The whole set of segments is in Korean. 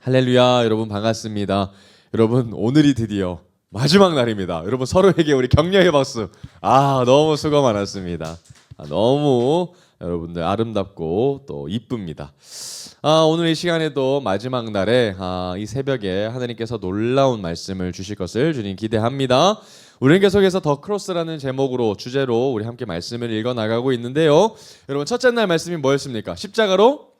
할렐루야, 여러분 반갑습니다. 여러분 오늘이 드디어 마지막 날입니다. 여러분 서로에게 우리 격려의 박수. 너무 수고 많았습니다. 너무 여러분들 아름답고 또 이쁩니다. 오늘 이 시간에도 마지막 날에 이 새벽에 하나님께서 놀라운 말씀을 주실 것을 주님 기대합니다. 우리는 계속해서 더 크로스라는 제목으로 주제로 우리 함께 말씀을 읽어 나가고 있는데요. 여러분 첫째 날 말씀이 뭐였습니까? 십자가로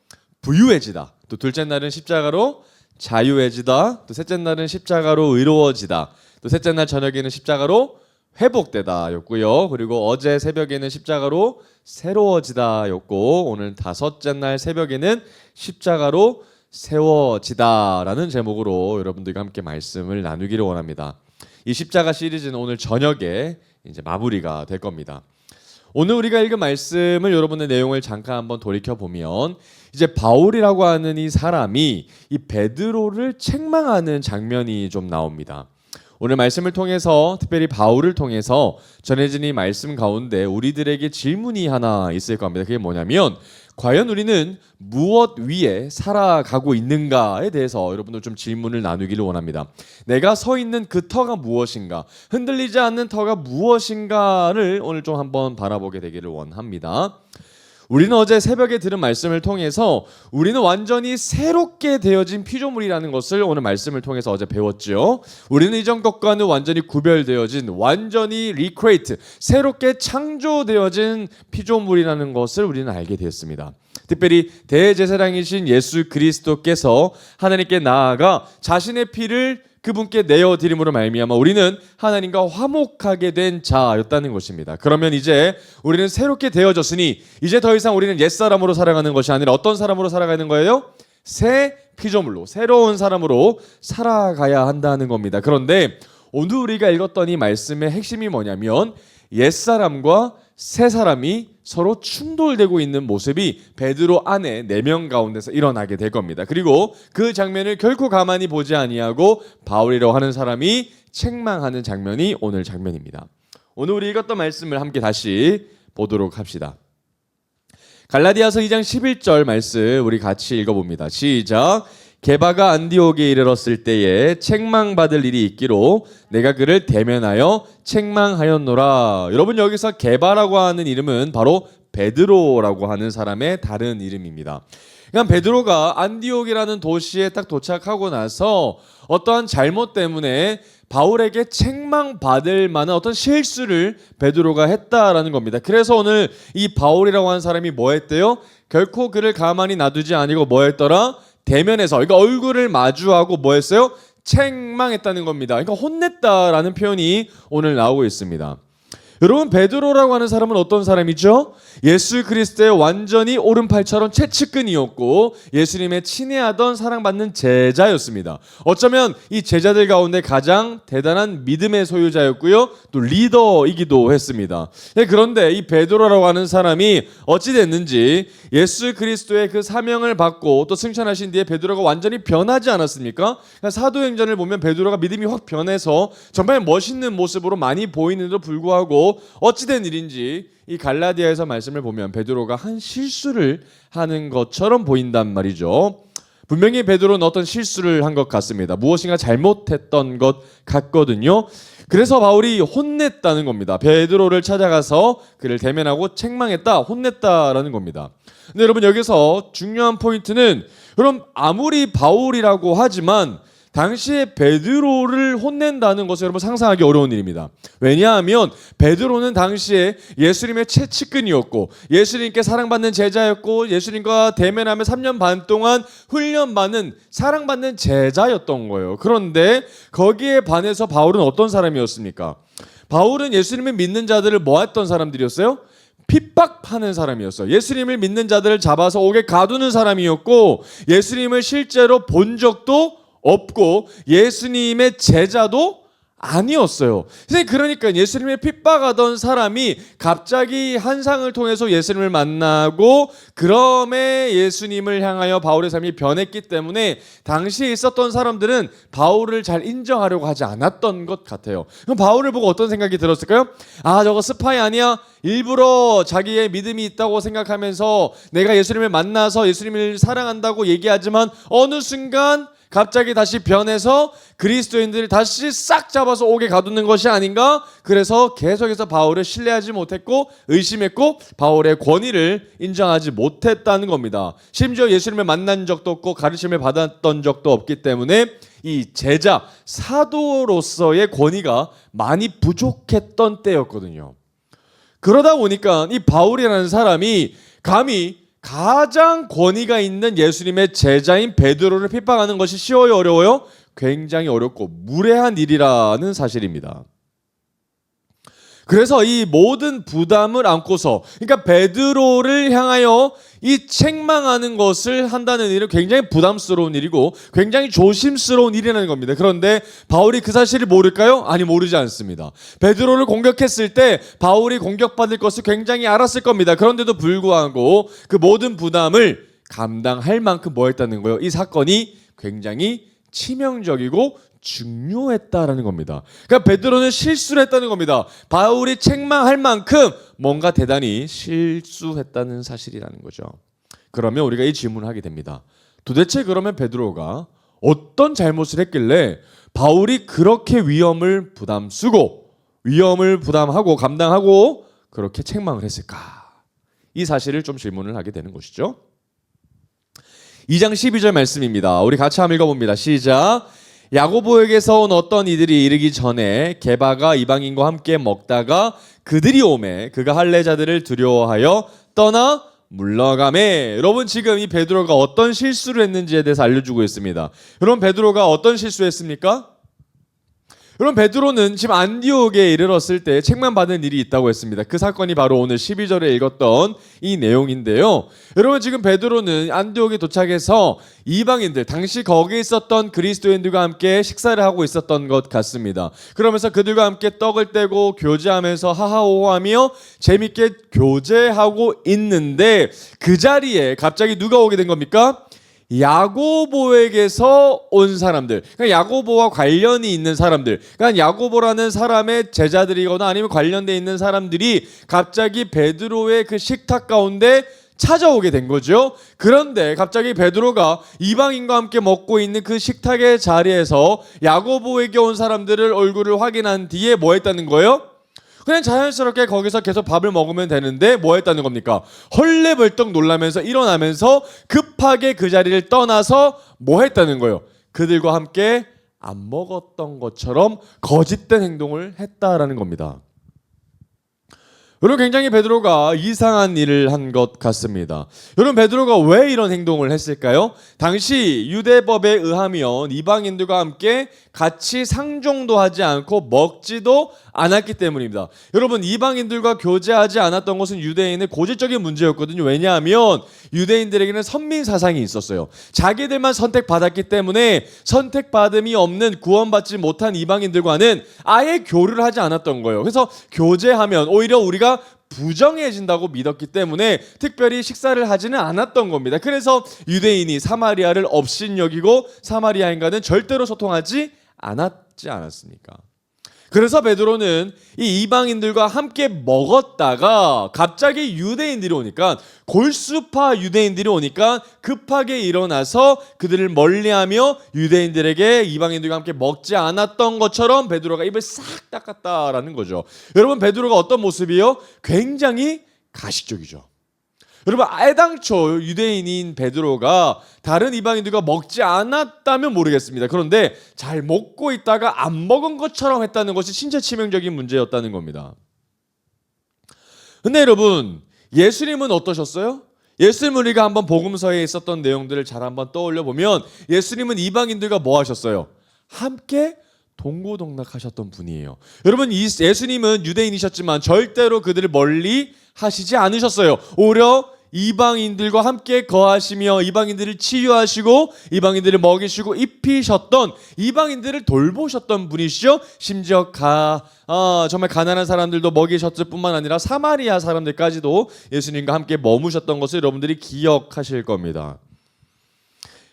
부유해지다. 또 둘째 날은 십자가로 자유해지다. 또 셋째 날은 십자가로 의로워지다. 또 셋째 날 저녁에는 십자가로 회복되다 였고요. 그리고 어제 새벽에는 십자가로 새로워지다 였고, 오늘 다섯째 날 새벽에는 십자가로 세워지다 라는 제목으로 여러분들과 함께 말씀을 나누기를 원합니다. 이 십자가 시리즈는 오늘 저녁에 이제 마무리가 될 겁니다. 오늘 우리가 읽은 말씀을 여러분의 내용을 잠깐 한번 돌이켜 보면, 이제 바울이라고 하는 이 사람이 이 베드로를 책망하는 장면이 좀 나옵니다. 오늘 말씀을 통해서, 특별히 바울을 통해서 전해진 이 말씀 가운데 우리들에게 질문이 하나 있을 겁니다. 그게 뭐냐면, 과연 우리는 무엇 위에 살아가고 있는가에 대해서 여러분들 좀 질문을 나누기를 원합니다. 내가 서 있는 그 터가 무엇인가, 흔들리지 않는 터가 무엇인가를 오늘 좀 한번 바라보게 되기를 원합니다. 우리는 어제 새벽에 들은 말씀을 통해서 우리는 완전히 새롭게 되어진 피조물이라는 것을 오늘 말씀을 통해서 어제 배웠죠. 우리는 이전 것과는 완전히 구별되어진, 완전히 리크레이트, 새롭게 창조되어진 피조물이라는 것을 우리는 알게 되었습니다. 특별히 대제사장이신 예수 그리스도께서 하나님께 나아가 자신의 피를 그분께 내어드림으로 말미암아 우리는 하나님과 화목하게 된 자였다는 것입니다. 그러면 이제 우리는 새롭게 되어졌으니 이제 더 이상 우리는 옛사람으로 살아가는 것이 아니라 어떤 사람으로 살아가는 거예요? 새 피조물로, 새로운 사람으로 살아가야 한다는 겁니다. 그런데 오늘 우리가 읽었던 이 말씀의 핵심이 뭐냐면, 옛사람과 새 사람이 서로 충돌되고 있는 모습이 베드로 안에 4명 가운데서 일어나게 될 겁니다. 그리고 그 장면을 결코 가만히 보지 아니하고 바울이라고 하는 사람이 책망하는 장면이 오늘 장면입니다. 오늘 우리 읽었던 말씀을 함께 다시 보도록 합시다. 갈라디아서 2장 11절 말씀 우리 같이 읽어봅니다. 시작. 게바가 안디옥에 이르렀을 때에 책망받을 일이 있기로 내가 그를 대면하여 책망하였노라. 여러분, 여기서 게바라고 하는 이름은 바로 베드로라고 하는 사람의 다른 이름입니다. 그러니까 베드로가 안디옥이라는 도시에 딱 도착하고 나서 어떠한 잘못 때문에 바울에게 책망받을 만한 어떤 실수를 베드로가 했다라는 겁니다. 그래서 오늘 이 바울이라고 하는 사람이 뭐 했대요? 결코 그를 가만히 놔두지 아니고 뭐 했더라? 대면에서, 그러니까 얼굴을 마주하고 뭐 했어요? 책망했다는 겁니다. 그러니까 혼냈다라는 표현이 오늘 나오고 있습니다. 여러분, 베드로라고 하는 사람은 어떤 사람이죠? 예수 그리스도의 완전히 오른팔처럼 최측근이었고 예수님의 친애하던 사랑받는 제자였습니다. 어쩌면 이 제자들 가운데 가장 대단한 믿음의 소유자였고요, 또 리더이기도 했습니다. 그런데 이 베드로라고 하는 사람이 어찌 됐는지 예수 그리스도의 그 사명을 받고 또 승천하신 뒤에 베드로가 완전히 변하지 않았습니까? 사도행전을 보면 베드로가 믿음이 확 변해서 정말 멋있는 모습으로 많이 보이는데도 불구하고 어찌된 일인지 이 갈라디아에서 말씀을 보면 베드로가 한 실수를 하는 것처럼 보인단 말이죠. 분명히 베드로는 어떤 실수를 한 것 같습니다. 무엇인가 잘못했던 것 같거든요. 그래서 바울이 혼냈다는 겁니다. 베드로를 찾아가서 그를 대면하고 책망했다, 혼냈다라는 겁니다. 근데 여러분, 여기서 중요한 포인트는, 그럼 아무리 바울이라고 하지만 당시에 베드로를 혼낸다는 것을 여러분 상상하기 어려운 일입니다. 왜냐하면 베드로는 당시에 예수님의 최측근이었고 예수님께 사랑받는 제자였고 예수님과 대면하며 3년 반 동안 훈련받는 사랑받는 제자였던 거예요. 그런데 거기에 반해서 바울은 어떤 사람이었습니까? 바울은 예수님을 믿는 자들을 뭐 했던 사람들이었어요? 핍박하는 사람이었어요. 예수님을 믿는 자들을 잡아서 옥에 가두는 사람이었고 예수님을 실제로 본 적도 없고 예수님의 제자도 아니었어요. 그러니까 예수님을 핍박하던 사람이 갑자기 환상을 통해서 예수님을 만나고 그럼에 예수님을 향하여 바울의 삶이 변했기 때문에 당시에 있었던 사람들은 바울을 잘 인정하려고 하지 않았던 것 같아요. 그럼 바울을 보고 어떤 생각이 들었을까요? 저거 스파이 아니야? 일부러 자기의 믿음이 있다고 생각하면서 내가 예수님을 만나서 예수님을 사랑한다고 얘기하지만 어느 순간 갑자기 다시 변해서 그리스도인들이 다시 싹 잡아서 옥에 가두는 것이 아닌가? 그래서 계속해서 바울을 신뢰하지 못했고 의심했고 바울의 권위를 인정하지 못했다는 겁니다. 심지어 예수님을 만난 적도 없고 가르침을 받았던 적도 없기 때문에 이 제자, 사도로서의 권위가 많이 부족했던 때였거든요. 그러다 보니까 이 바울이라는 사람이 감히 가장 권위가 있는 예수님의 제자인 베드로를 핍박하는 것이 쉬워요, 어려워요? 굉장히 어렵고 무례한 일이라는 사실입니다. 그래서 이 모든 부담을 안고서, 그러니까 베드로를 향하여 이 책망하는 것을 한다는 일은 굉장히 부담스러운 일이고 굉장히 조심스러운 일이라는 겁니다. 그런데 바울이 그 사실을 모를까요? 아니, 모르지 않습니다. 베드로를 공격했을 때 바울이 공격받을 것을 굉장히 알았을 겁니다. 그런데도 불구하고 그 모든 부담을 감당할 만큼 뭐 했다는 거예요? 이 사건이 굉장히 치명적이고 중요했다라는 겁니다. 그러니까 베드로는 실수를 했다는 겁니다. 바울이 책망할 만큼 뭔가 대단히 실수했다는 사실이라는 거죠. 그러면 우리가 이 질문을 하게 됩니다. 도대체 그러면 베드로가 어떤 잘못을 했길래 바울이 그렇게 위험을 부담하고 감당하고 그렇게 책망을 했을까? 이 사실을 좀 질문을 하게 되는 것이죠. 2장 12절 말씀입니다. 우리 같이 한번 읽어봅니다. 시작. 야고보에게서 온 어떤 이들이 이르기 전에 게바가 이방인과 함께 먹다가 그들이 오매 그가 할례자들을 두려워하여 떠나 물러가매. 여러분, 지금 이 베드로가 어떤 실수를 했는지에 대해서 알려주고 있습니다. 여러분, 베드로가 어떤 실수했습니까? 여러분, 베드로는 지금 안디옥에 이르렀을 때 책망받은 일이 있다고 했습니다. 그 사건이 바로 오늘 12절에 읽었던 이 내용인데요. 여러분, 지금 베드로는 안디옥에 도착해서 이방인들, 당시 거기에 있었던 그리스도인들과 함께 식사를 하고 있었던 것 같습니다. 그러면서 그들과 함께 떡을 떼고 교제하면서 하하호호하며 재밌게 교제하고 있는데 그 자리에 갑자기 누가 오게 된 겁니까? 야고보에게서 온 사람들, 그러니까 야고보와 관련이 있는 사람들, 그러니까 야고보라는 사람의 제자들이거나 아니면 관련돼 있는 사람들이 갑자기 베드로의 그 식탁 가운데 찾아오게 된 거죠. 그런데 갑자기 베드로가 이방인과 함께 먹고 있는 그 식탁의 자리에서 야고보에게 온 사람들을 얼굴을 확인한 뒤에 뭐 했다는 거예요? 그냥 자연스럽게 거기서 계속 밥을 먹으면 되는데 뭐 했다는 겁니까? 헐레벌떡 놀라면서 일어나면서 급하게 그 자리를 떠나서 뭐 했다는 거예요? 그들과 함께 안 먹었던 것처럼 거짓된 행동을 했다라는 겁니다. 여러분, 굉장히 베드로가 이상한 일을 한 것 같습니다. 여러분, 베드로가 왜 이런 행동을 했을까요? 당시 유대법에 의하면 이방인들과 함께 같이 상종도 하지 않고 먹지도 않았기 때문입니다. 여러분, 이방인들과 교제하지 않았던 것은 유대인의 고질적인 문제였거든요. 왜냐하면 유대인들에게는 선민 사상이 있었어요. 자기들만 선택받았기 때문에 선택받음이 없는 구원받지 못한 이방인들과는 아예 교류를 하지 않았던 거예요. 그래서 교제하면 오히려 우리가 부정해진다고 믿었기 때문에 특별히 식사를 하지는 않았던 겁니다. 그래서 유대인이 사마리아를 업신여기고 사마리아인과는 절대로 소통하지 않았지 않았습니까? 그래서 베드로는 이 이방인들과 함께 먹었다가 갑자기 유대인들이 오니까, 골수파 유대인들이 오니까 급하게 일어나서 그들을 멀리하며 유대인들에게 이방인들과 함께 먹지 않았던 것처럼 베드로가 입을 싹 닦았다라는 거죠. 여러분, 베드로가 어떤 모습이요? 굉장히 가식적이죠. 여러분, 애당초 유대인인 베드로가 다른 이방인들과 먹지 않았다면 모르겠습니다. 그런데 잘 먹고 있다가 안 먹은 것처럼 했다는 것이 진짜 치명적인 문제였다는 겁니다. 근데 여러분, 예수님은 어떠셨어요? 예수님, 우리가 한번 복음서에 있었던 내용들을 잘 한번 떠올려 보면 예수님은 이방인들과 뭐 하셨어요? 함께 동고동락하셨던 분이에요. 여러분, 예수님은 유대인이셨지만 절대로 그들을 멀리 하시지 않으셨어요. 오히려 이방인들과 함께 거하시며 이방인들을 치유하시고 이방인들을 먹이시고 입히셨던, 이방인들을 돌보셨던 분이시죠. 심지어 정말 가난한 사람들도 먹이셨을 뿐만 아니라 사마리아 사람들까지도 예수님과 함께 머무셨던 것을 여러분들이 기억하실 겁니다.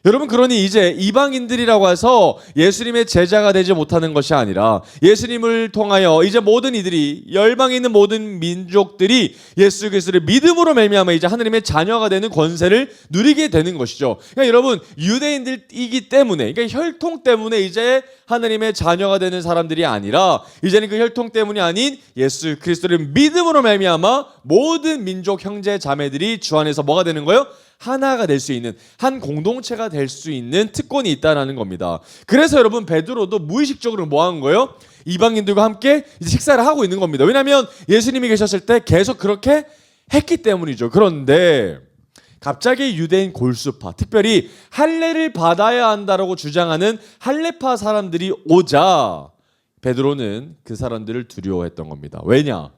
여러분, 그러니 이제 이방인들이라고 해서 예수님의 제자가 되지 못하는 것이 아니라 예수님을 통하여 이제 모든 이들이, 열방에 있는 모든 민족들이 예수 그리스도를 믿음으로 말미암아 이제 하느님의 자녀가 되는 권세를 누리게 되는 것이죠. 그러니까 여러분, 유대인들이기 때문에, 그러니까 혈통 때문에 이제 하느님의 자녀가 되는 사람들이 아니라 이제는 그 혈통 때문이 아닌 예수 그리스도를 믿음으로 말미암아 모든 민족 형제 자매들이 주 안에서 뭐가 되는 거예요? 하나가 될 수 있는, 한 공동체가 될 수 있는 특권이 있다는 겁니다. 그래서 여러분, 베드로도 무의식적으로 뭐 한 거예요? 이방인들과 함께 이제 식사를 하고 있는 겁니다. 왜냐하면 예수님이 계셨을 때 계속 그렇게 했기 때문이죠. 그런데 갑자기 유대인 골수파, 특별히 할례를 받아야 한다라고 주장하는 할례파 사람들이 오자 베드로는 그 사람들을 두려워했던 겁니다. 왜냐?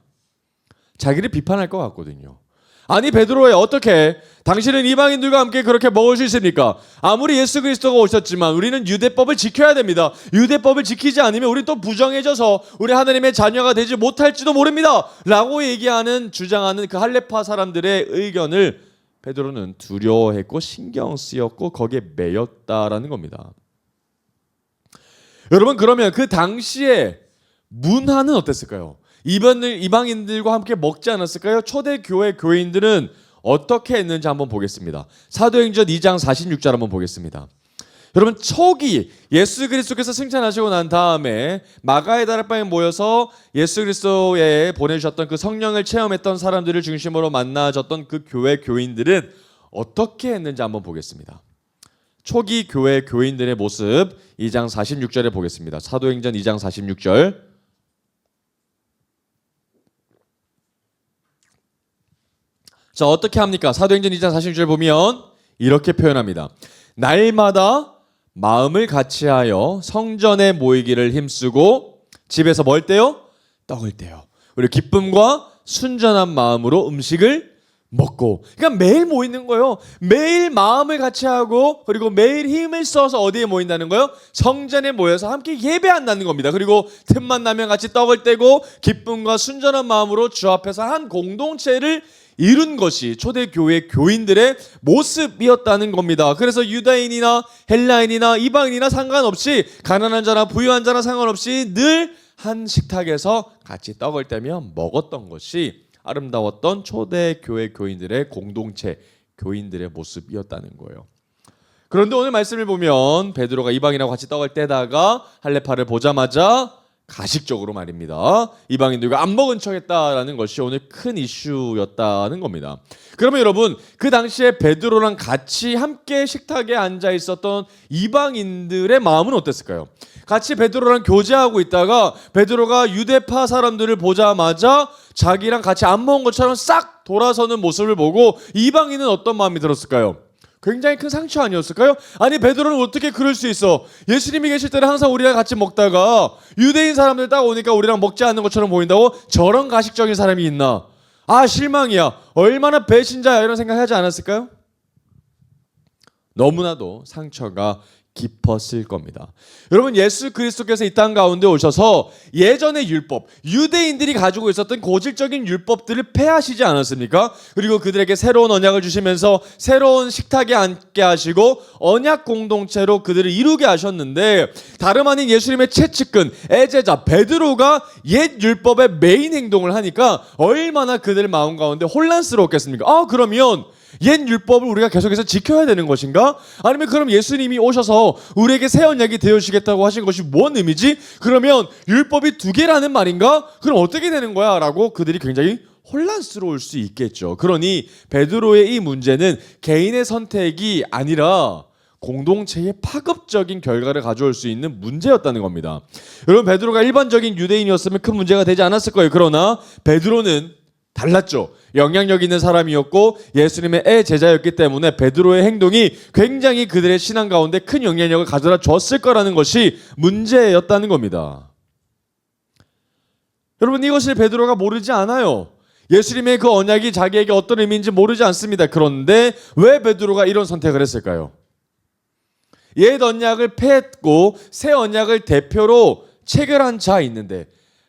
자기를 비판할 것 같거든요. 아니 베드로야, 어떻게 당신은 이방인들과 함께 그렇게 먹을 수 있습니까? 아무리 예수 그리스도가 오셨지만 우리는 유대법을 지켜야 됩니다. 유대법을 지키지 않으면 우리 또 부정해져서 우리 하나님의 자녀가 되지 못할지도 모릅니다 라고 얘기하는, 주장하는 그 할례파 사람들의 의견을 베드로는 두려워했고 신경 쓰였고 거기에 매였다라는 겁니다. 여러분, 그러면 그 당시에 문화는 어땠을까요? 이방인들과 함께 먹지 않았을까요? 초대교회 교인들은 어떻게 했는지 한번 보겠습니다. 사도행전 2장 46절 한번 보겠습니다. 여러분, 초기 예수 그리스도께서 승천하시고 난 다음에 마가의 다락방에 모여서 예수 그리스도에 보내주셨던 그 성령을 체험했던 사람들을 중심으로 만나졌던 그 교회 교인들은 어떻게 했는지 한번 보겠습니다. 초기 교회 교인들의 모습 2장 46절에 보겠습니다. 사도행전 2장 46절. 자, 어떻게 합니까? 사도행전 2장 46절 보면 이렇게 표현합니다. 날마다 마음을 같이하여 성전에 모이기를 힘쓰고 집에서 뭘 떼요? 떡을 떼요. 우리 기쁨과 순전한 마음으로 음식을 먹고. 그러니까 매일 모이는 거예요. 매일 마음을 같이 하고 그리고 매일 힘을 써서 어디에 모인다는 거예요? 성전에 모여서 함께 예배한다는 겁니다. 그리고 틈만 나면 같이 떡을 떼고 기쁨과 순전한 마음으로 주 앞에서 한 공동체를 이룬 것이 초대교회 교인들의 모습이었다는 겁니다. 그래서 유다인이나 헬라인이나 이방인이나 상관없이, 가난한 자나 부유한 자나 상관없이 늘 한 식탁에서 같이 떡을 떼며 먹었던 것이 아름다웠던 초대교회 교인들의 공동체, 교인들의 모습이었다는 거예요. 그런데 오늘 말씀을 보면 베드로가 이방인하고 같이 떡을 떼다가 할례파를 보자마자 가식적으로 말입니다, 이방인들과 안 먹은 척했다라는 것이 오늘 큰 이슈였다는 겁니다. 그러면 여러분, 그 당시에 베드로랑 같이 함께 식탁에 앉아 있었던 이방인들의 마음은 어땠을까요? 같이 베드로랑 교제하고 있다가 베드로가 유대파 사람들을 보자마자 자기랑 같이 안 먹은 것처럼 싹 돌아서는 모습을 보고 이방인은 어떤 마음이 들었을까요? 굉장히 큰 상처 아니었을까요? 아니 베드로는 어떻게 그럴 수 있어? 예수님이 계실 때는 항상 우리랑 같이 먹다가 유대인 사람들 딱 오니까 우리랑 먹지 않는 것처럼 보인다고 저런 가식적인 사람이 있나? 아, 실망이야. 얼마나 배신자야, 이런 생각하지 않았을까요? 너무나도 상처가 깊었을 겁니다. 여러분, 예수 그리스도께서 이 땅 가운데 오셔서 예전의 율법, 유대인들이 가지고 있었던 고질적인 율법들을 폐하시지 않았습니까? 그리고 그들에게 새로운 언약을 주시면서 새로운 식탁에 앉게 하시고 언약 공동체로 그들을 이루게 하셨는데, 다름 아닌 예수님의 최측근 애제자 베드로가 옛 율법의 메인 행동을 하니까 얼마나 그들 마음 가운데 혼란스러웠겠습니까? 아, 그러면 옛 율법을 우리가 계속해서 지켜야 되는 것인가? 아니면 그럼 예수님이 오셔서 우리에게 새 언약이 되어주시겠다고 하신 것이 뭔 의미지? 그러면 율법이 2개라는 말인가? 그럼 어떻게 되는 거야? 라고 그들이 굉장히 혼란스러울 수 있겠죠. 그러니 베드로의 이 문제는 개인의 선택이 아니라 공동체의 파급적인 결과를 가져올 수 있는 문제였다는 겁니다. 여러분, 베드로가 일반적인 유대인이었으면 큰 문제가 되지 않았을 거예요. 그러나 베드로는 달랐죠. 영향력 있는 사람이었고 예수님의 제자였기 때문에 베드로의 행동이 굉장히 그들의 신앙 가운데 큰 영향력을 가져다 줬을 거라는 것이 문제였다는 겁니다. 여러분, 이것을 베드로가 모르지 않아요. 예수님의 그 언약이 자기에게 어떤 의미인지 모르지 않습니다. 그런데 왜 베드로가 이런 선택을 했을까요? 옛 언약을 폐했고 새 언약을 대표로 체결한 자 있는데,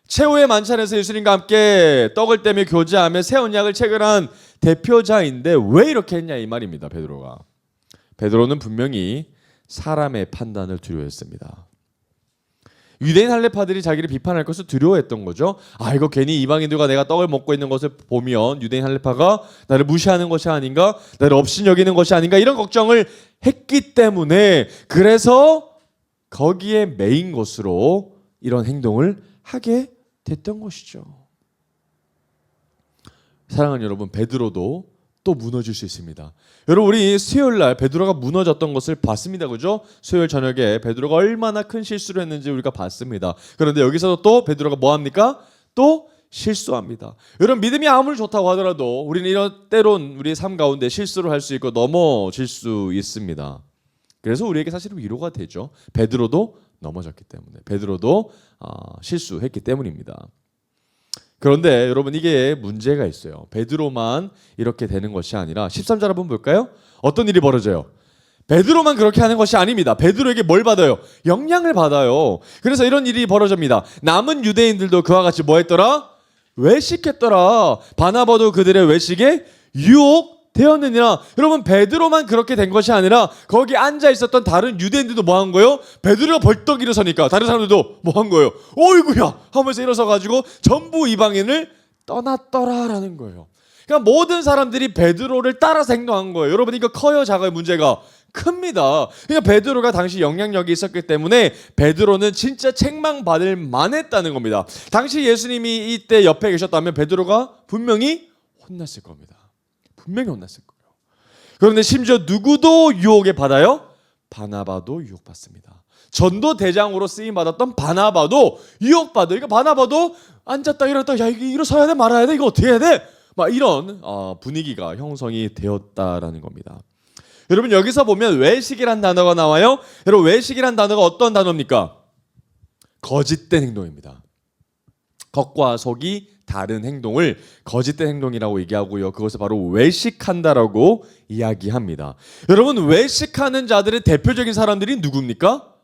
최후의 만찬에서 예수님과 함께 떡을 떼며 교제하며 새 언약을 체결한 대표자인데 왜 이렇게 했냐 이 말입니다. 베드로는 분명히 사람의 판단을 두려워했습니다. 유대인 할례파들이 자기를 비판할 것을 두려워했던 거죠. 이거 괜히 이방인들과 내가 떡을 먹고 있는 것을 보면 유대인 할례파가 나를 무시하는 것이 아닌가, 나를 없인 여기는 것이 아닌가, 이런 걱정을 했기 때문에, 그래서 거기에 매인 것으로 이런 행동을 하게 됐던 것이죠. 사랑하는 여러분, 베드로도 또 무너질 수 있습니다. 여러분, 우리 수요일 날 베드로가 무너졌던 것을 봤습니다. 그죠? 수요일 저녁에 베드로가 얼마나 큰 실수를 했는지 우리가 봤습니다. 그런데 여기서도 또 베드로가 뭐 합니까? 또 실수합니다. 여러분, 믿음이 아무리 좋다고 하더라도 우리는 이런 때론 우리의 삶 가운데 실수를 할 수 있고 넘어질 수 있습니다. 그래서 우리에게 사실은 위로가 되죠. 베드로도 넘어졌기 때문에, 베드로도 실수했기 때문입니다. 그런데 여러분, 이게 문제가 있어요. 베드로만 이렇게 되는 것이 아니라 13절 한번 볼까요? 어떤 일이 벌어져요? 베드로만 그렇게 하는 것이 아닙니다. 베드로에게 뭘 받아요? 영향을 받아요. 그래서 이런 일이 벌어집니다. 남은 유대인들도 그와 같이 뭐 했더라? 외식했더라. 바나바도 그들의 외식에 유혹되었느니라. 여러분, 베드로만 그렇게 된 것이 아니라 거기 앉아 있었던 다른 유대인들도 뭐 한 거예요? 베드로가 벌떡 일어서니까 다른 사람들도 뭐 한 거예요? 어이구야 하면서 일어서 가지고 전부 이방인을 떠났더라라는 거예요. 그러니까 모든 사람들이 베드로를 따라서 행동한 거예요. 여러분, 이거 커요, 작아요? 문제가 큽니다. 그러니까 베드로가 당시 영향력이 있었기 때문에 베드로는 진짜 책망받을 만했다는 겁니다. 당시 예수님이 이때 옆에 계셨다면 베드로가 분명히 혼났을 겁니다. 분명히 혼났을 거예요. 그런데 심지어 누구도 유혹에 받아요? 바나바도 유혹받습니다. 전도 대장으로 쓰임 받았던 바나바도 유혹받아요. 그러니까 바나바도 앉았다 일어났다, 야, 이게 일어서야 돼 말아야 돼, 이거 어떻게 해야 돼? 막 이런 분위기가 형성이 되었다라는 겁니다. 여러분, 여기서 보면 외식이란 단어가 나와요. 여러분, 외식이란 단어가 어떤 단어입니까? 거짓된 행동입니다. 겉과 속이 다른 행동을 거짓된 행동이라고 얘기하고요. 그것을 바로 외식한다라고 이야기합니다. 여러분, 외식하는 자들의 대표적인 사람들이 누굽니까?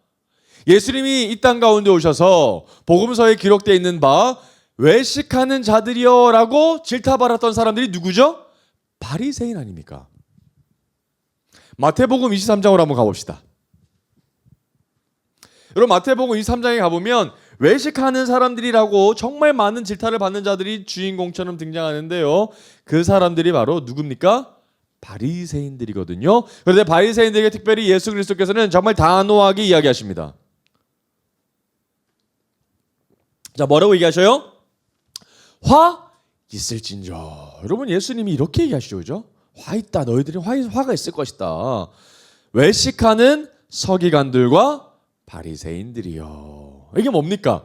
예수님이 이 땅 가운데 오셔서 복음서에 기록되어 있는 바 외식하는 자들이여 라고 질타받았던 사람들이 누구죠? 바리새인 아닙니까? 마태복음 23장으로 한번 가봅시다. 여러분, 마태복음 23장에 가보면 외식하는 사람들이라고 정말 많은 질타를 받는 자들이 주인공처럼 등장하는데요. 그 사람들이 바로 누굽니까? 바리새인들이거든요. 그런데 바리새인들에게 특별히 예수 그리스도께서는 정말 단호하게 이야기하십니다. 자, 뭐라고 얘기하셔요? 화 있을진저. 여러분, 예수님이 이렇게 얘기하시죠, 그죠? 화 있다, 너희들이 화가 있을 것이다. 외식하는 서기관들과 바리새인들이요. 이게 뭡니까?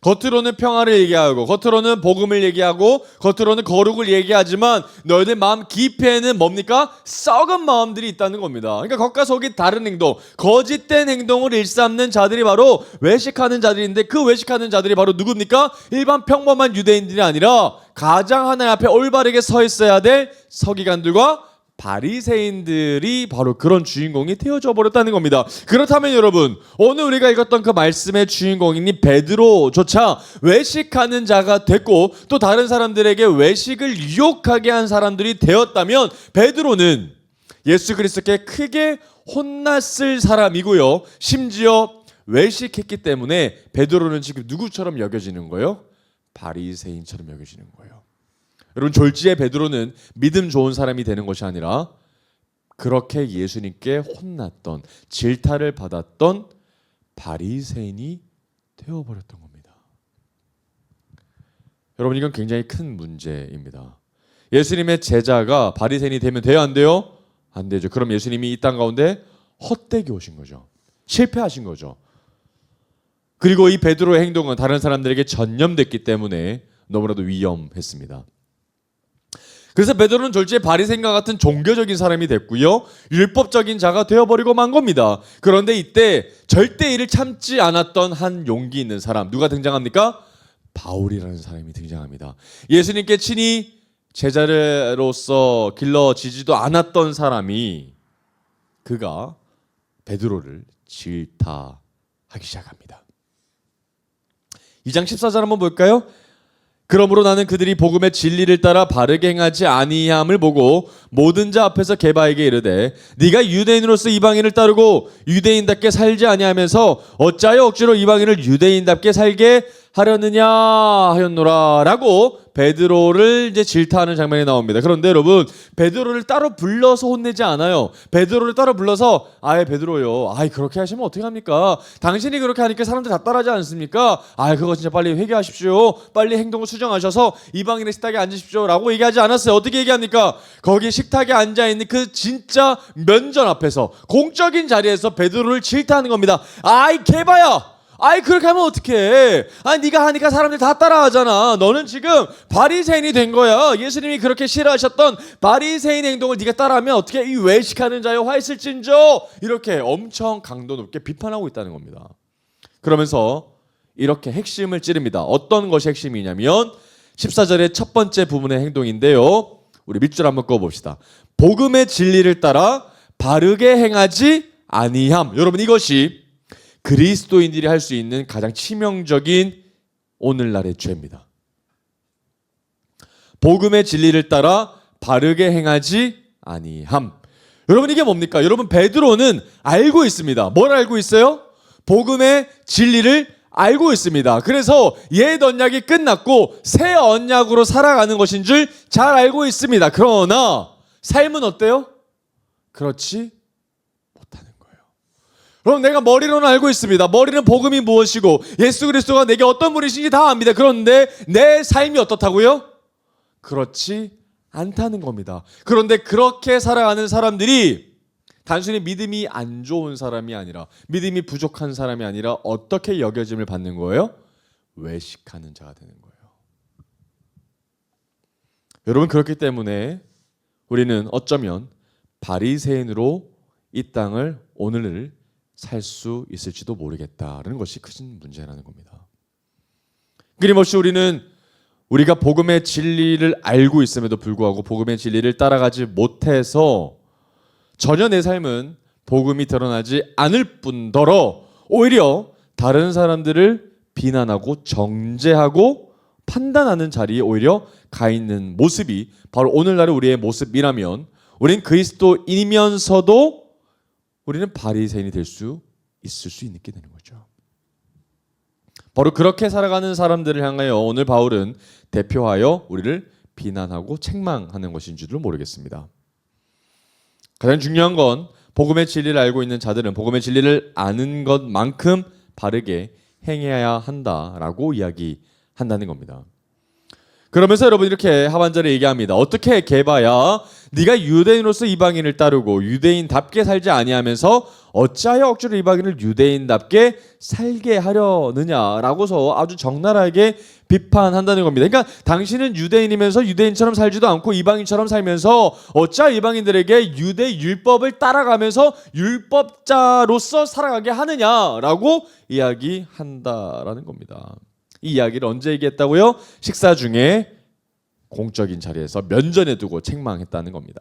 겉으로는 평화를 얘기하고, 겉으로는 복음을 얘기하고, 겉으로는 거룩을 얘기하지만 너희들 마음 깊이에는 뭡니까? 썩은 마음들이 있다는 겁니다. 그러니까 겉과 속이 다른 행동, 거짓된 행동을 일삼는 자들이 바로 외식하는 자들인데, 그 외식하는 자들이 바로 누굽니까? 일반 평범한 유대인들이 아니라 가장 하나님 앞에 올바르게 서 있어야 될 서기관들과 바리새인들이 바로 그런 주인공이 되어져 버렸다는 겁니다. 그렇다면 여러분, 오늘 우리가 읽었던 그 말씀의 주인공인 베드로조차 외식하는 자가 됐고, 또 다른 사람들에게 외식을 유혹하게 한 사람들이 되었다면 베드로는 예수 그리스도께 크게 혼났을 사람이고요. 심지어 외식했기 때문에 베드로는 지금 누구처럼 여겨지는 거예요? 바리새인처럼 여겨지는 거예요. 여러분, 졸지에 베드로는 믿음 좋은 사람이 되는 것이 아니라 그렇게 예수님께 혼났던, 질타를 받았던 바리새인이 되어버렸던 겁니다. 여러분, 이건 굉장히 큰 문제입니다. 예수님의 제자가 바리새인이 되면 돼요, 안 돼요? 안 되죠. 그럼 예수님이 이 땅 가운데 헛되게 오신 거죠. 실패하신 거죠. 그리고 이 베드로의 행동은 다른 사람들에게 전염됐기 때문에 너무나도 위험했습니다. 그래서 베드로는 졸지에 바리새인과 같은 종교적인 사람이 됐고요. 율법적인 자가 되어버리고 만 겁니다. 그런데 이때 절대 이를 참지 않았던 한 용기 있는 사람, 누가 등장합니까? 바울이라는 사람이 등장합니다. 예수님께 친히 제자로서 길러지지도 않았던 사람이, 그가 베드로를 질타하기 시작합니다. 2장 14절 한번 볼까요? 그러므로 나는 그들이 복음의 진리를 따라 바르게 행하지 아니함을 보고 모든 자 앞에서 게바에게 이르되 네가 유대인으로서 이방인을 따르고 유대인답게 살지 아니하면서 어찌하여 억지로 이방인을 유대인답게 살게 하려느냐 하였노라 라고 베드로를 이제 질타하는 장면이 나옵니다. 그런데 여러분, 베드로를 따로 불러서 혼내지 않아요. 베드로를 따로 불러서 아예 베드로요, 아이 그렇게 하시면 어떻게 합니까? 당신이 그렇게 하니까 사람들 다 따라하지 않습니까? 아 그거 진짜 빨리 회개하십시오. 빨리 행동을 수정하셔서 이방인의 식탁에 앉으십시오 라고 얘기하지 않았어요. 어떻게 얘기합니까? 거기 식탁에 앉아있는 그 진짜 면전 앞에서 공적인 자리에서 베드로를 질타하는 겁니다. 아이 개바야, 아이 그렇게 하면 어떡해? 아니 네가 하니까 사람들 다 따라하잖아. 너는 지금 바리새인이 된 거야. 예수님이 그렇게 싫어하셨던 바리새인 행동을 네가 따라하면 어떻게? 이 외식하는 자여 화 있을진저, 이렇게 엄청 강도 높게 비판하고 있다는 겁니다. 그러면서 이렇게 핵심을 찌릅니다. 어떤 것이 핵심이냐면 14절의 첫 번째 부분의 행동인데요, 우리 밑줄 한번 그어봅시다. 복음의 진리를 따라 바르게 행하지 아니함. 여러분, 이것이 그리스도인들이 할 수 있는 가장 치명적인 오늘날의 죄입니다. 복음의 진리를 따라 바르게 행하지 아니함. 여러분, 이게 뭡니까? 여러분, 베드로는 알고 있습니다. 뭘 알고 있어요? 복음의 진리를 알고 있습니다. 그래서 옛 언약이 끝났고 새 언약으로 살아가는 것인 줄 잘 알고 있습니다. 그러나 삶은 어때요? 그렇지 못하는 거예요. 그럼 내가 머리로는 알고 있습니다. 머리는 복음이 무엇이고 예수 그리스도가 내게 어떤 분이신지 다 압니다. 그런데 내 삶이 어떻다고요? 그렇지 않다는 겁니다. 그런데 그렇게 살아가는 사람들이 단순히 믿음이 안 좋은 사람이 아니라, 믿음이 부족한 사람이 아니라 어떻게 여겨짐을 받는 거예요? 외식하는 자가 되는 거예요. 여러분, 그렇기 때문에 우리는 어쩌면 바리새인으로 이 땅을 오늘을 살 수 있을지도 모르겠다라는 것이 큰 문제라는 겁니다. 끊임없이 우리가 복음의 진리를 알고 있음에도 불구하고 복음의 진리를 따라가지 못해서 전혀 내 삶은 복음이 드러나지 않을 뿐더러 오히려 다른 사람들을 비난하고 정죄하고 판단하는 자리에 오히려 가 있는 모습이 바로 오늘날의 우리의 모습이라면, 우리는 그리스도인이면서도 우리는 바리새인이 될 수 있을 수 있게 되는 거죠. 바로 그렇게 살아가는 사람들을 향하여 오늘 바울은 대표하여 우리를 비난하고 책망하는 것인지도 모르겠습니다. 가장 중요한 건 복음의 진리를 알고 있는 자들은 복음의 진리를 아는 것만큼 바르게 행해야 한다라고 이야기한다는 겁니다. 그러면서 여러분, 이렇게 하반절에 얘기합니다. 어떻게 개바야 네가 유대인으로서 이방인을 따르고 유대인답게 살지 아니하면서 어찌하여 억지로 이방인을 유대인답게 살게 하려느냐라고서 아주 적나라하게 비판한다는 겁니다. 그러니까 당신은 유대인이면서 유대인처럼 살지도 않고 이방인처럼 살면서 어찌하여 이방인들에게 유대 율법을 따라가면서 율법자로서 살아가게 하느냐라고 이야기한다라는 겁니다. 이 이야기를 언제 얘기했다고요? 식사 중에 공적인 자리에서 면전에 두고 책망했다는 겁니다.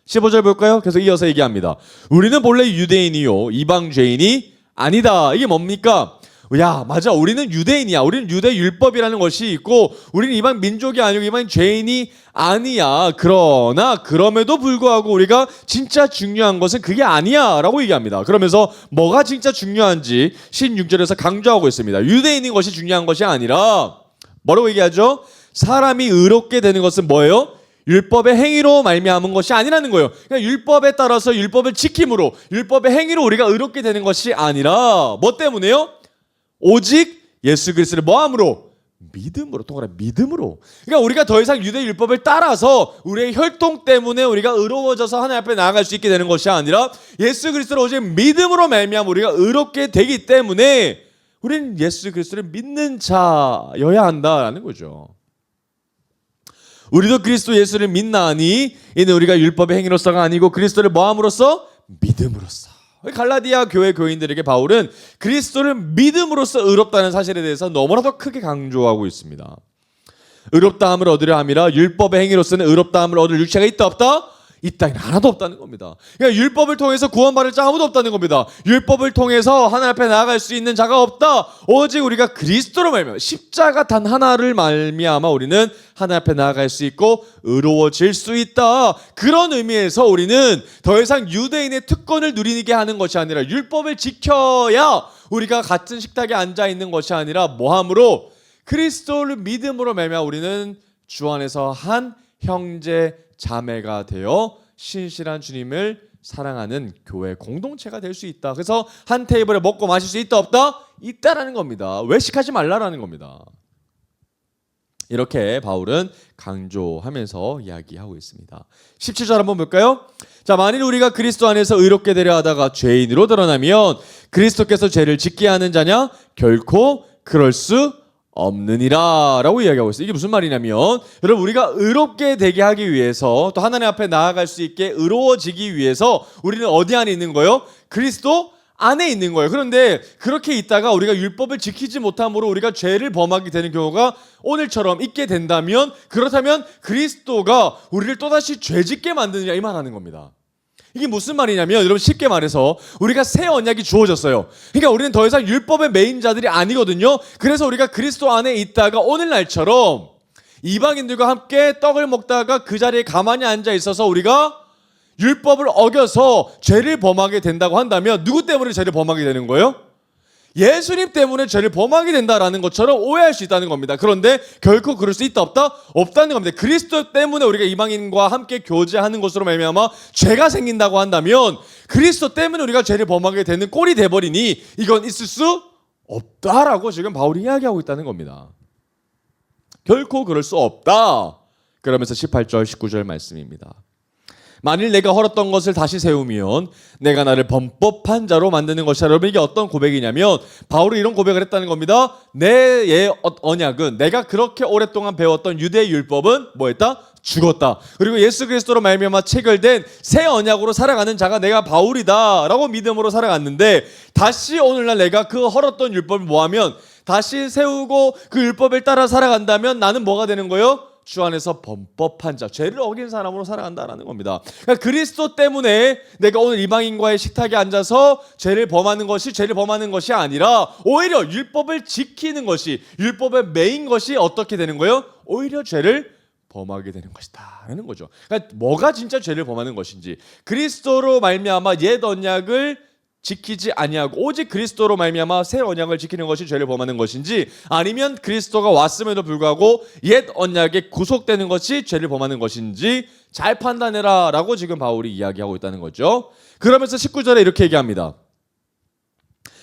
15절 볼까요? 계속 이어서 얘기합니다. 우리는 본래 유대인이요 이방 죄인이 아니다. 이게 뭡니까? 야, 맞아, 우리는 유대인이야. 우리는 유대 율법이라는 것이 있고 우리는 이방 민족이 아니고 이방 죄인이 아니야. 그러나 그럼에도 불구하고 우리가 진짜 중요한 것은 그게 아니야 라고 얘기합니다. 그러면서 뭐가 진짜 중요한지 16절에서 강조하고 있습니다. 유대인인 것이 중요한 것이 아니라 뭐라고 얘기하죠? 사람이 의롭게 되는 것은 뭐예요? 율법의 행위로 말미암은 것이 아니라는 거예요. 그러니까 율법에 따라서 율법을 지킴으로, 율법의 행위로 우리가 의롭게 되는 것이 아니라 뭐 때문에요? 오직 예수 그리스도를 뭐함으로? 믿음으로. 동그라 믿음으로. 그러니까 우리가 더 이상 유대 율법을 따라서 우리의 혈통 때문에 우리가 의로워져서 하나님 앞에 나아갈 수 있게 되는 것이 아니라 예수 그리스도를 오직 믿음으로 말미암아 우리가 의롭게 되기 때문에 우리는 예수 그리스도를 믿는 자여야 한다라는 거죠. 우리도 그리스도 예수를 믿나니 이는 우리가 율법의 행위로서가 아니고 그리스도를 뭐함으로써? 믿음으로써. 갈라디아 교회 교인들에게 바울은 그리스도를 믿음으로써 의롭다는 사실에 대해서 너무나도 크게 강조하고 있습니다. 의롭다함을 얻으려 함이라 율법의 행위로서는 의롭다함을 얻을 육체가 있다 없다? 이 땅에 하나도 없다는 겁니다. 그러니까 율법을 통해서 구원받을 자 아무도 없다는 겁니다. 율법을 통해서 하나님 앞에 나아갈 수 있는 자가 없다. 오직 우리가 그리스도로 말미암아 십자가 단 하나를 말미암아 우리는 하나님 앞에 나아갈 수 있고 의로워질 수 있다. 그런 의미에서 우리는 더 이상 유대인의 특권을 누리게 하는 것이 아니라 율법을 지켜야 우리가 같은 식탁에 앉아 있는 것이 아니라 뭐함으로 그리스도를 믿음으로 말미암아 우리는 주 안에서 한 형제 자매가 되어 신실한 주님을 사랑하는 교회 공동체가 될 수 있다. 그래서 한 테이블에 먹고 마실 수 있다 없다? 있다라는 겁니다. 외식하지 말라라는 겁니다. 이렇게 바울은 강조하면서 이야기하고 있습니다. 17절 한번 볼까요? 자, 만일 우리가 그리스도 안에서 의롭게 되려 하다가 죄인으로 드러나면 그리스도께서 죄를 짓게 하는 자냐? 결코 그럴 수 없느니라 라고 이야기하고 있어요. 이게 무슨 말이냐면 여러분 우리가 의롭게 되게 하기 위해서 또 하나님 앞에 나아갈 수 있게 의로워지기 위해서 우리는 어디 안에 있는 거예요? 그리스도 안에 있는 거예요. 그런데 그렇게 있다가 우리가 율법을 지키지 못함으로 우리가 죄를 범하게 되는 경우가 오늘처럼 있게 된다면 그렇다면 그리스도가 우리를 또다시 죄짓게 만드느냐 이 말하는 겁니다. 이게 무슨 말이냐면 여러분 쉽게 말해서 우리가 새 언약이 주어졌어요. 그러니까 우리는 더 이상 율법의 메인자들이 아니거든요. 그래서 우리가 그리스도 안에 있다가 오늘날처럼 이방인들과 함께 떡을 먹다가 그 자리에 가만히 앉아 있어서 우리가 율법을 어겨서 죄를 범하게 된다고 한다면 누구 때문에 죄를 범하게 되는 거예요? 예수님 때문에 죄를 범하게 된다라는 것처럼 오해할 수 있다는 겁니다. 그런데 결코 그럴 수 있다 없다? 없다는 겁니다. 그리스도 때문에 우리가 이방인과 함께 교제하는 것으로 말미암아 죄가 생긴다고 한다면 그리스도 때문에 우리가 죄를 범하게 되는 꼴이 돼버리니 이건 있을 수 없다라고 지금 바울이 이야기하고 있다는 겁니다. 결코 그럴 수 없다. 그러면서 18절 19절 말씀입니다. 만일 내가 헐었던 것을 다시 세우면 내가 나를 범법한 자로 만드는 것이다. 여러분 이게 어떤 고백이냐면 바울이 이런 고백을 했다는 겁니다. 내 언약은 내가 그렇게 오랫동안 배웠던 유대 율법은 뭐했다? 죽었다. 그리고 예수 그리스도로 말미암아 체결된 새 언약으로 살아가는 자가 내가 바울이다 라고 믿음으로 살아갔는데 다시 오늘날 내가 그 헐었던 율법을 뭐하면 다시 세우고 그 율법을 따라 살아간다면 나는 뭐가 되는 거예요? 주 안에서 범법한 자, 죄를 어긴 사람으로 살아간다라는 겁니다. 그러니까 그리스도 때문에 내가 오늘 이방인과의 식탁에 앉아서 죄를 범하는 것이 아니라 오히려 율법을 지키는 것이, 율법의 메인 것이 어떻게 되는 거예요? 오히려 죄를 범하게 되는 것이다 라는 거죠. 그러니까 뭐가 진짜 죄를 범하는 것인지, 그리스도로 말미암아 옛 언약을 지키지 아니하고 오직 그리스도로 말미암아 새 언약을 지키는 것이 죄를 범하는 것인지, 아니면 그리스도가 왔음에도 불구하고 옛 언약에 구속되는 것이 죄를 범하는 것인지 잘 판단해라 라고 지금 바울이 이야기하고 있다는 거죠. 그러면서 19절에 이렇게 얘기합니다.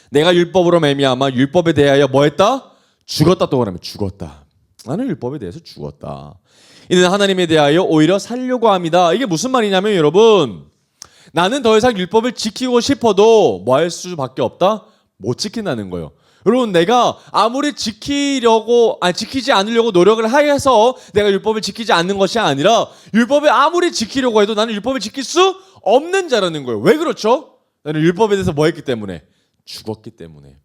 내가 율법으로 말미암아 율법에 대하여 뭐 했다? 죽었다. 또 그러면 죽었다. 나는 율법에 대해서 죽었다. 이는 하나님에 대하여 오히려 살려고 합니다. 이게 무슨 말이냐면 여러분, 나는 더 이상 율법을 지키고 싶어도 뭐 할 수밖에 없다? 못 지킨다는 거예요. 여러분 내가 아무리 지키지 않으려고 노력을 해서 내가 율법을 지키지 않는 것이 아니라 율법을 아무리 지키려고 해도 나는 율법을 지킬 수 없는 자라는 거예요. 왜 그렇죠? 나는 율법에 대해서 뭐 했기 때문에? 죽었기 때문에.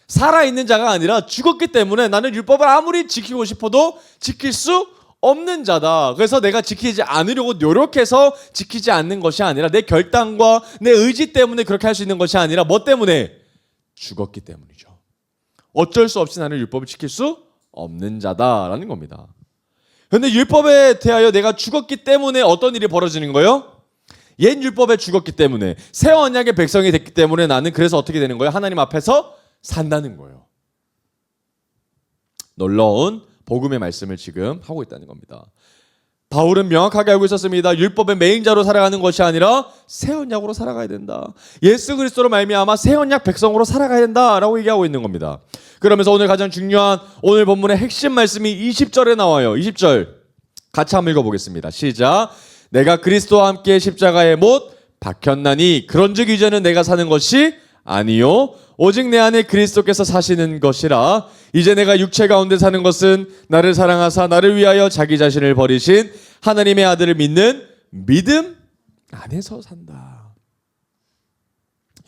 살아있는 자가 아니라 죽었기 때문에 나는 율법을 아무리 지키고 싶어도 지킬 수 없는 자다. 그래서 내가 지키지 않으려고 노력해서 지키지 않는 것이 아니라 내 결단과 내 의지 때문에 그렇게 할 수 있는 것이 아니라 뭐 때문에? 죽었기 때문이죠. 어쩔 수 없이 나는 율법을 지킬 수 없는 자다라는 겁니다. 그런데 율법에 대하여 내가 죽었기 때문에 어떤 일이 벌어지는 거예요? 옛 율법에 죽었기 때문에 새 언약의 백성이 됐기 때문에 나는 그래서 어떻게 되는 거예요? 하나님 앞에서 산다는 거예요. 놀라운 복음의 말씀을 지금 하고 있다는 겁니다. 바울은 명확하게 알고 있었습니다. 율법의 메인자로 살아가는 것이 아니라 새 언약으로 살아가야 된다. 예수 그리스도로 말미암아 새 언약 백성으로 살아가야 된다라고 얘기하고 있는 겁니다. 그러면서 오늘 가장 중요한 오늘 본문의 핵심 말씀이 20절에 나와요. 20절 같이 한번 읽어보겠습니다. 시작. 내가 그리스도와 함께 십자가에 못 박혔나니 그런즉 이제는 내가 사는 것이 아니요 오직 내 안에 그리스도께서 사시는 것이라. 이제 내가 육체 가운데 사는 것은 나를 사랑하사 나를 위하여 자기 자신을 버리신 하나님의 아들을 믿는 믿음 안에서 산다.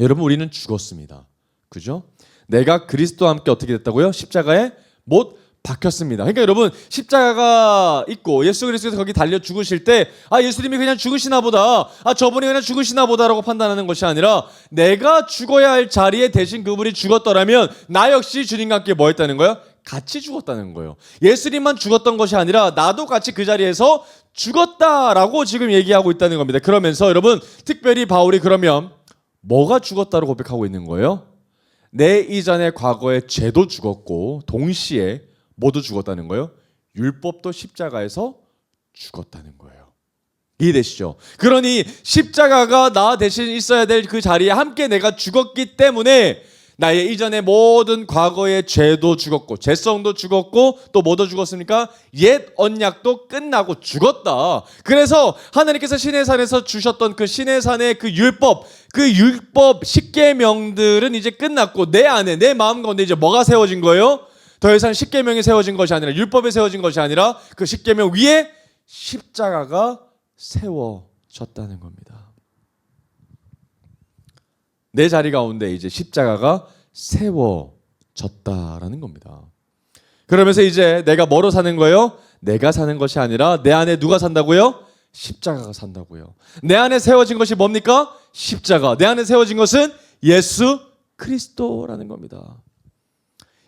여러분 우리는 죽었습니다. 그죠? 내가 그리스도와 함께 어떻게 됐다고요? 십자가에 못 박혔습니다. 그러니까 여러분 십자가가 있고 예수 그리스도께서 거기 달려 죽으실 때 예수님이 그냥 죽으시나 보다, 저분이 그냥 죽으시나 보다라고 판단하는 것이 아니라 내가 죽어야 할 자리에 대신 그분이 죽었더라면 나 역시 주님과 함께 뭐 했다는 거예요? 같이 죽었다는 거예요. 예수님만 죽었던 것이 아니라 나도 같이 그 자리에서 죽었다라고 지금 얘기하고 있다는 겁니다. 그러면서 여러분 특별히 바울이 그러면 뭐가 죽었다고 고백하고 있는 거예요? 내 이전의 과거의 죄도 죽었고 동시에 모두 죽었다는 거예요. 율법도 십자가에서 죽었다는 거예요. 이해되시죠? 그러니 십자가가 나 대신 있어야 될 그 자리에 함께 내가 죽었기 때문에 나의 이전의 모든 과거의 죄도 죽었고 죄성도 죽었고 또 뭐도 죽었습니까? 옛 언약도 끝나고 죽었다. 그래서 하나님께서 시내산에서 주셨던 그 시내산의 그 율법 10계명들은 이제 끝났고 내 안에 내 마음 가운데 이제 뭐가 세워진 거예요? 더 이상 10계명이 세워진 것이 아니라 율법이 세워진 것이 아니라 그 10계명 위에 십자가가 세워졌다는 겁니다. 내 자리 가운데 이제 십자가가 세워졌다라는 겁니다. 그러면서 이제 내가 뭐로 사는 거예요? 내가 사는 것이 아니라 내 안에 누가 산다고요? 십자가가 산다고요. 내 안에 세워진 것이 뭡니까? 십자가. 내 안에 세워진 것은 예수 그리스도라는 겁니다.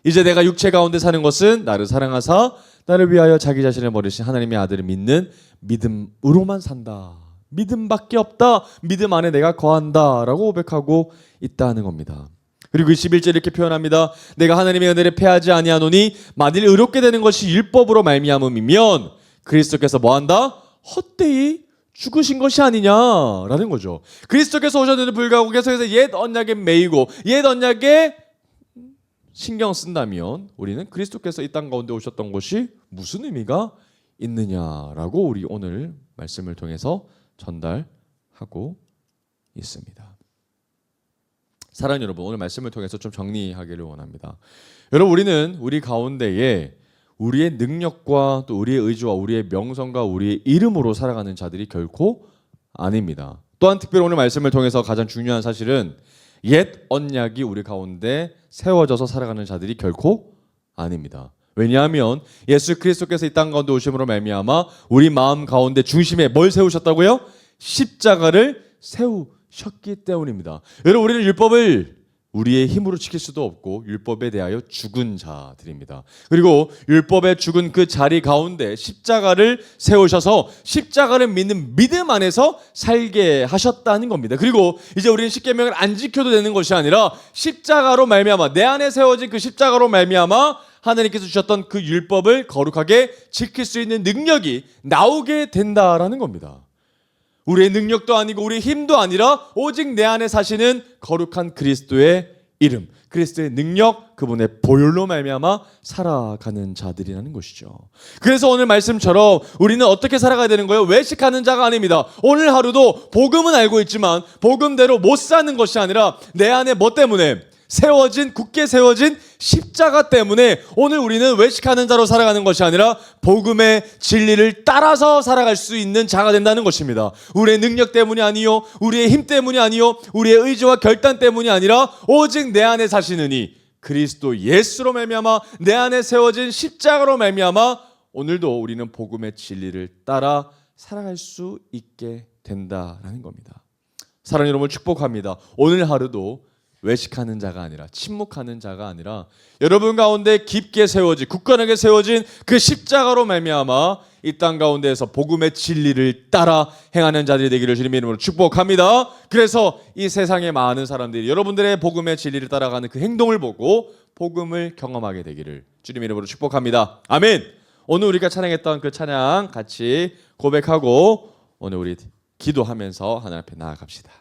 이제 내가 육체 가운데 사는 것은 나를 사랑하사 나를 위하여 자기 자신을 버리신 하나님의 아들을 믿는 믿음으로만 산다. 믿음밖에 없다. 믿음 안에 내가 거한다 라고 고백하고 있다는 겁니다. 그리고 21절 이렇게 표현합니다. 내가 하나님의 은혜를 패하지 아니하노니 만일 의롭게 되는 것이 율법으로 말미암음이면 그리스도께서 뭐한다? 헛되이 죽으신 것이 아니냐라는 거죠. 그리스도께서 오셨는데도 불구하고 계속해서 옛 언약에 매이고 옛 언약에 신경 쓴다면 우리는 그리스도께서 이 땅 가운데 오셨던 것이 무슨 의미가 있느냐라고 우리 오늘 말씀을 통해서 전달하고 있습니다. 사랑하는 여러분, 오늘 말씀을 통해서 좀 정리하기를 원합니다. 여러분, 우리는 우리 가운데에 우리의 능력과 또 우리의 의지와 우리의 명성과 우리의 이름으로 살아가는 자들이 결코 아닙니다. 또한 특별히 오늘 말씀을 통해서 가장 중요한 사실은 옛 언약이 우리 가운데 세워져서 살아가는 자들이 결코 아닙니다. 왜냐하면 예수 그리스도께서 이 땅 가운데 오심으로 말미암아 우리 마음 가운데 중심에 뭘 세우셨다고요? 십자가를 세우셨기 때문입니다. 여러분, 우리는 율법을 우리의 힘으로 지킬 수도 없고 율법에 대하여 죽은 자들입니다. 그리고 율법에 죽은 그 자리 가운데 십자가를 세우셔서 십자가를 믿는 믿음 안에서 살게 하셨다는 겁니다. 그리고 이제 우리는 십계명을 안 지켜도 되는 것이 아니라 십자가로 말미암아 내 안에 세워진 그 십자가로 말미암아 하나님께서 주셨던 그 율법을 거룩하게 지킬 수 있는 능력이 나오게 된다라는 겁니다. 우리의 능력도 아니고 우리의 힘도 아니라 오직 내 안에 사시는 거룩한 그리스도의 이름, 그리스도의 능력, 그분의 보혈로 말미암아 살아가는 자들이라는 것이죠. 그래서 오늘 말씀처럼 우리는 어떻게 살아가야 되는 거예요? 외식하는 자가 아닙니다. 오늘 하루도 복음은 알고 있지만 복음대로 못 사는 것이 아니라 내 안에 뭐 때문에? 굳게 세워진 십자가 때문에 오늘 우리는 외식하는 자로 살아가는 것이 아니라 복음의 진리를 따라서 살아갈 수 있는 자가 된다는 것입니다. 우리의 능력 때문이 아니요, 우리의 힘 때문이 아니요, 우리의 의지와 결단 때문이 아니라 오직 내 안에 사시는 이 그리스도 예수로 말미암아 내 안에 세워진 십자가로 말미암아 오늘도 우리는 복음의 진리를 따라 살아갈 수 있게 된다라는 겁니다. 사랑하는 여러분, 축복합니다. 오늘 하루도 외식하는 자가 아니라 침묵하는 자가 아니라 여러분 가운데 깊게 세워진 굳건하게 세워진 그 십자가로 말미암아 이 땅 가운데에서 복음의 진리를 따라 행하는 자들이 되기를 주님의 이름으로 축복합니다. 그래서 이 세상의 많은 사람들이 여러분들의 복음의 진리를 따라가는 그 행동을 보고 복음을 경험하게 되기를 주님의 이름으로 축복합니다. 아멘. 오늘 우리가 찬양했던 그 찬양 같이 고백하고 오늘 우리 기도하면서 하나님 앞에 나아갑시다.